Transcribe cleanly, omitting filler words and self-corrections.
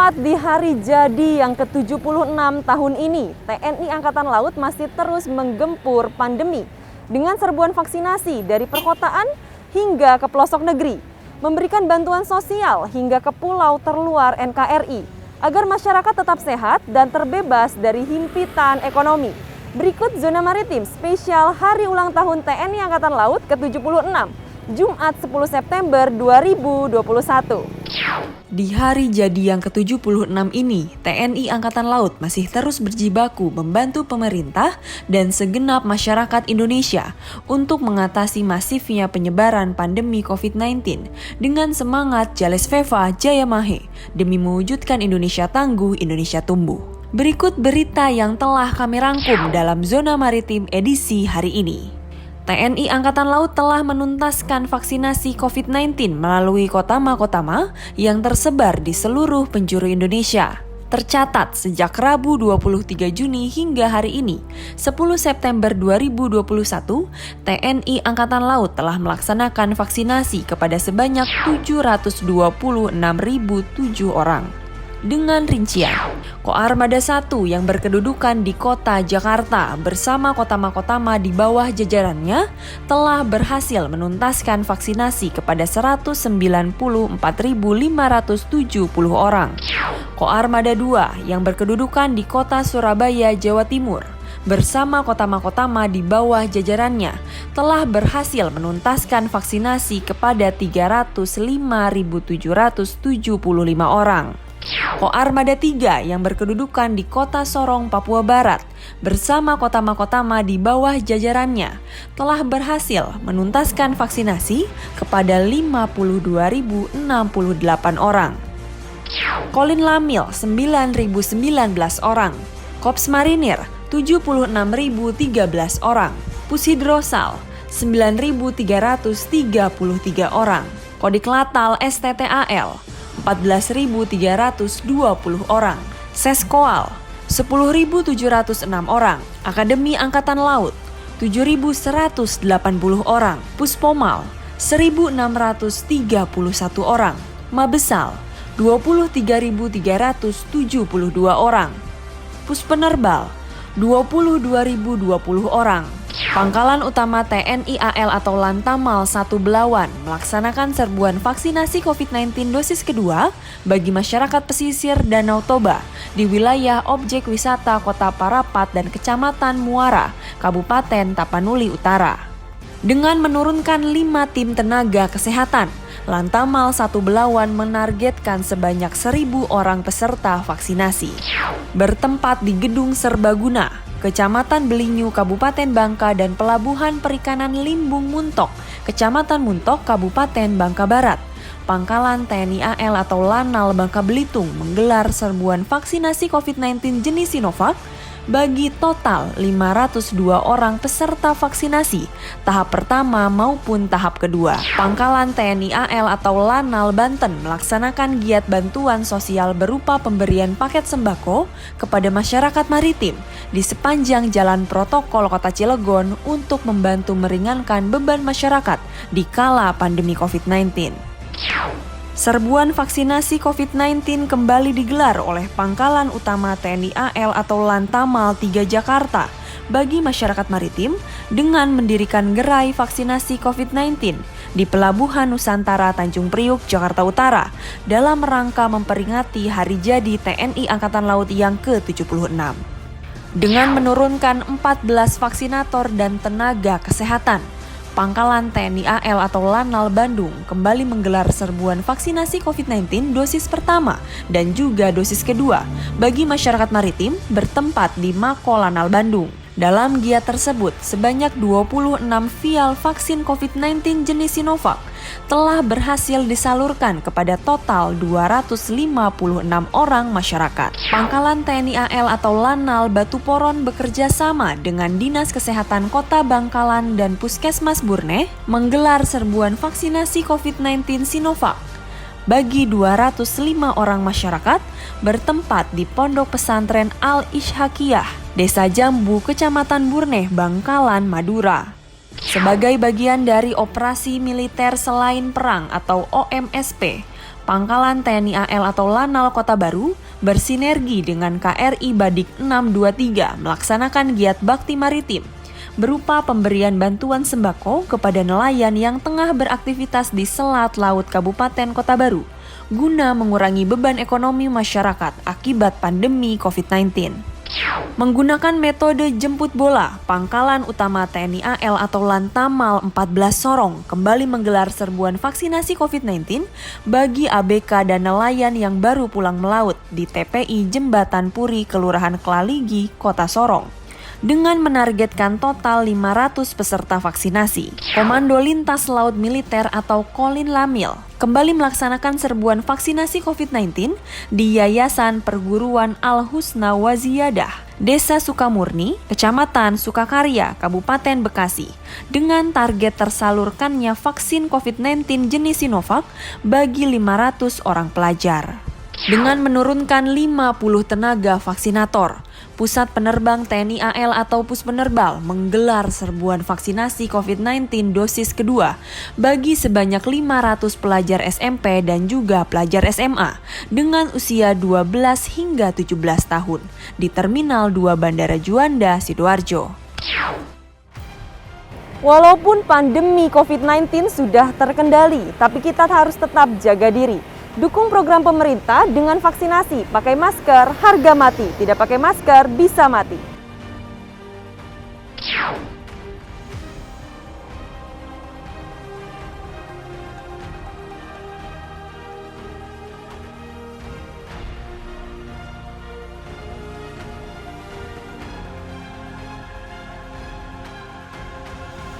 Tepat di hari jadi yang ke-76 tahun ini, TNI Angkatan Laut masih terus menggempur pandemi dengan serbuan vaksinasi dari perkotaan hingga ke pelosok negeri, memberikan bantuan sosial hingga ke pulau terluar NKRI agar masyarakat tetap sehat dan terbebas dari himpitan ekonomi. Berikut Zona Maritim spesial Hari Ulang Tahun TNI Angkatan Laut ke-76, Jumat 10 September 2021. Di hari jadi yang ke-76 ini, TNI Angkatan Laut masih terus berjibaku membantu pemerintah dan segenap masyarakat Indonesia untuk mengatasi masifnya penyebaran pandemi COVID-19 dengan semangat Jales Veva Jaya Mahe demi mewujudkan Indonesia tangguh, Indonesia tumbuh. Berikut berita yang telah kami rangkum dalam Zona Maritim edisi hari ini. TNI Angkatan Laut telah menuntaskan vaksinasi COVID-19 melalui Kotama-Kotama yang tersebar di seluruh penjuru Indonesia. Tercatat sejak Rabu 23 Juni hingga hari ini, 10 September 2021, TNI Angkatan Laut telah melaksanakan vaksinasi kepada sebanyak 726.007 orang. Dengan rincian, Koarmada 1 yang berkedudukan di kota Jakarta bersama Kotama-Kotama di bawah jajarannya telah berhasil menuntaskan vaksinasi kepada 194.570 orang. Koarmada 2 yang berkedudukan di kota Surabaya, Jawa Timur bersama Kotama-Kotama di bawah jajarannya telah berhasil menuntaskan vaksinasi kepada 305.775 orang. Koarmada 3 yang berkedudukan di kota Sorong, Papua Barat bersama Kotama-Kotama di bawah jajarannya telah berhasil menuntaskan vaksinasi kepada 52.068 orang. Kolin Lamil 9.019 orang, Kops Marinir 76.013 orang, Pushidrosal 9.333 orang, Kodik Latal STTAL 14.320 orang, Seskoal 10.706 orang, Akademi Angkatan Laut 7.180 orang, Puspomal 1.631 orang, Mabesal 23.372 orang, Puspenerbal 22.020 orang. Pangkalan Utama TNI AL atau Lantamal 1 Belawan melaksanakan serbuan vaksinasi COVID-19 dosis kedua bagi masyarakat pesisir Danau Toba di wilayah objek wisata Kota Parapat dan Kecamatan Muara, Kabupaten Tapanuli Utara. Dengan menurunkan 5 tim tenaga kesehatan, Lantamal 1 Belawan menargetkan sebanyak 1.000 orang peserta vaksinasi. Bertempat di Gedung Serbaguna, Kecamatan Belinyu, Kabupaten Bangka dan Pelabuhan Perikanan Limbung Muntok, Kecamatan Muntok, Kabupaten Bangka Barat. Pangkalan TNI AL atau Lanal Bangka Belitung menggelar serbuan vaksinasi COVID-19 jenis Sinovac bagi total 502 orang peserta vaksinasi tahap pertama maupun tahap kedua. Pangkalan TNI AL atau Lanal Banten melaksanakan giat bantuan sosial berupa pemberian paket sembako kepada masyarakat maritim di sepanjang jalan protokol Kota Cilegon untuk membantu meringankan beban masyarakat di kala pandemi COVID-19. Serbuan vaksinasi COVID-19 kembali digelar oleh Pangkalan Utama TNI AL atau Lantamal 3 Jakarta bagi masyarakat maritim dengan mendirikan gerai vaksinasi COVID-19 di Pelabuhan Nusantara Tanjung Priuk, Jakarta Utara dalam rangka memperingati hari jadi TNI Angkatan Laut yang ke-76. Dengan menurunkan 14 vaksinator dan tenaga kesehatan, Pangkalan TNI AL atau Lanal Bandung kembali menggelar serbuan vaksinasi COVID-19 dosis pertama dan juga dosis kedua bagi masyarakat maritim bertempat di Mako Lanal Bandung. Dalam giat tersebut, sebanyak 26 vial vaksin COVID-19 jenis Sinovac telah berhasil disalurkan kepada total 256 orang masyarakat. Pangkalan TNI AL atau Lanal Batuporon bekerja sama dengan Dinas Kesehatan Kota Bangkalan dan Puskesmas Burne menggelar serbuan vaksinasi COVID-19 Sinovac bagi 205 orang masyarakat bertempat di Pondok Pesantren Al-Ishaqiyah, Desa Jambu, Kecamatan Burne, Bangkalan, Madura. Sebagai bagian dari operasi militer selain perang atau OMSP, Pangkalan TNI AL atau Lanal Kota Baru bersinergi dengan KRI Badik 623 melaksanakan giat bakti maritim berupa pemberian bantuan sembako kepada nelayan yang tengah beraktivitas di selat laut Kabupaten Kota Baru guna mengurangi beban ekonomi masyarakat akibat pandemi COVID-19. Menggunakan metode jemput bola, Pangkalan Utama TNI AL atau Lantamal 14 Sorong kembali menggelar serbuan vaksinasi COVID-19 bagi ABK dan nelayan yang baru pulang melaut di TPI Jembatan Puri, Kelurahan Klaligi, Kota Sorong. Dengan menargetkan total 500 peserta vaksinasi, Komando Lintas Laut Militer atau Kolin Lamil kembali melaksanakan serbuan vaksinasi COVID-19 di Yayasan Perguruan Al-Husna Waziyadah, Desa Sukamurni, Kecamatan Sukakarya, Kabupaten Bekasi, dengan target tersalurkannya vaksin COVID-19 jenis Sinovac bagi 500 orang pelajar. Dengan menurunkan 50 tenaga vaksinator, Pusat Penerbang TNI AL atau Puspenerbal menggelar serbuan vaksinasi COVID-19 dosis kedua bagi sebanyak 500 pelajar SMP dan juga pelajar SMA dengan usia 12 hingga 17 tahun di Terminal 2 Bandara Juanda, Sidoarjo. Walaupun pandemi COVID-19 sudah terkendali, tapi kita harus tetap jaga diri. Dukung program pemerintah dengan vaksinasi, pakai masker, harga mati. Tidak pakai masker, bisa mati.